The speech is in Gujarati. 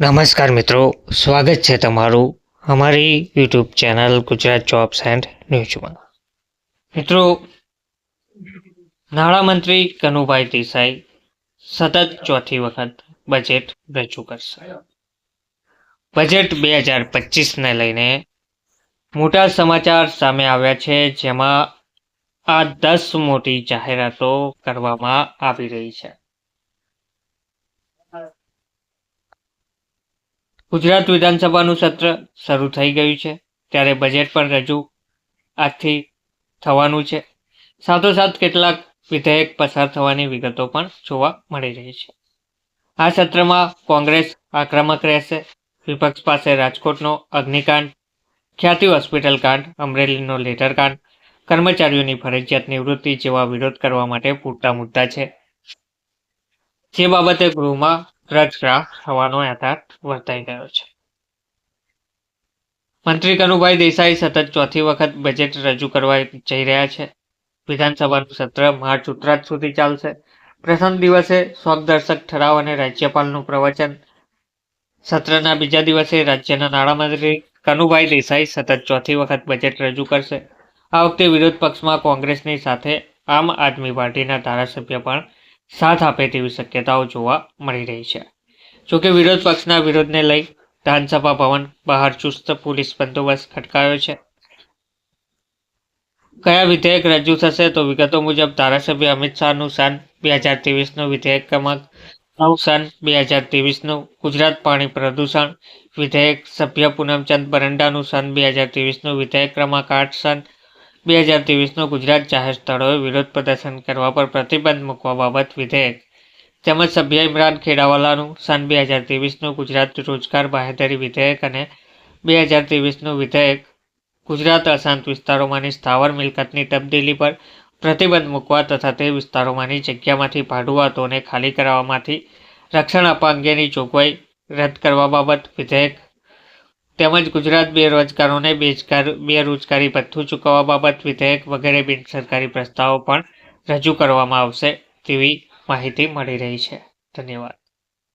નમસ્કાર મિત્રો, સ્વાગત છે તમારું અમારી YouTube channel Gujarat jobs and ન્યૂઝમાં. મિત્રો, નાણામંત્રી કનુભાઈ દેસાઈ સતત ચોથી વખત બજેટ રજૂ કરશે. બજેટ 2025ને લઈને મોટા સમાચાર સામે આવ્યા છે, જેમાં આ 10 મોટી જાહેરાતો કરવામાં આવી રહી છે. ગુજરાત વિધાનસભાનું સત્ર શરૂ થઈ ગયું છે, ત્યારે બજેટ પણ રજૂ આજથી થવાનું છે. સાથોસાથ કેટલાક વિધેયક પસાર થવાની વિગતો પણ જોવા મળી રહી છે. આ સત્રમાં કોંગ્રેસ આક્રમક રહેશે. વિપક્ષ પાસે રાજકોટનો અગ્નિકાંડ, ખ્યાતિ હોસ્પિટલ કાંડ, અમરેલીનો લેટર કાંડ, કર્મચારીઓની ફરજિયાત નિવૃત્તિ જેવા વિરોધ કરવા માટે પૂરતા મુદ્દા છે, જે બાબતે ગૃહમાં રચરાહ થવાનો આધાર વર્તાઈ ગયો છે. મંત્રી કનુભાઈ દેસાઈ સતત ચોથી વખત બજેટ રજૂ કરવા જઈ રહ્યા છે. વિધાનસભાનું સત્ર માર્ચ ઉત્તરાર્ધ સુધી ચાલશે. પ્રથમ દિવસે શોકદર્શક ઠરાવ અને રાજ્યપાલનું પ્રવચન. સત્રના બીજા દિવસે રાજ્યના નાણામંત્રી કનુભાઈ દેસાઈ સતત ચોથી વખત બજેટ રજૂ કરશે. આ વખતે વિરોધ પક્ષમાં કોંગ્રેસની સાથે આમ આદમી પાર્ટીના ધારાસભ્ય પણ સાથ આપે તેવી શક્યતાઓ જોવા મળી રહી છે. જોકે વિરોધ પક્ષના વિરોધને લઈ વિધાનસભા ભવન બહાર ચુસ્ત પોલીસ બંદોબસ્ત ખડકાયો છે. કયા વિધેયક રજૂ થશે? તો વિગતો મુજબ ધારાસભ્ય અમિત શાહનું સન 2023નું વિધેયક ક્રમાંક 9 સન 2023નું ગુજરાત પાણી પ્રદૂષણ વિધેયક, સભ્ય પૂનમચંદ બરંડાનું સન 2023નું વિધેયક ક્રમાંક 8 સન 2023નું ગુજરાત જાહેર સ્થળોએ વિરોધ પ્રદર્શન કરવા પર પ્રતિબંધ મૂકવા બાબત વિધેયક, તેમજ સભ્ય ઇમરાન ખેડાવાલાનું સન 2023નું ગુજરાત રોજગાર બાંહેધરી વિધેયક અને 2023નું વિધેયક ગુજરાત અશાંત વિસ્તારોમાંની સ્થાવર મિલકતની તબદીલી પર પ્રતિબંધ મૂકવા તથા તે વિસ્તારોમાંની જગ્યામાંથી ભાડુઆતોને ખાલી કરાવવામાંથી રક્ષણ આપવા અંગેની જોગવાઈ રદ કરવા બાબત વિધેયક, તેમજ ગુજરાત બેરોજગારોને બેરોજગારી ભથ્થું ચૂકવવા બાબત વિધેયક વગેરે બિનસરકારી પ્રસ્તાવો પણ રજૂ કરવામાં આવશે તેવી માહિતી મળી રહી છે. ધન્યવાદ.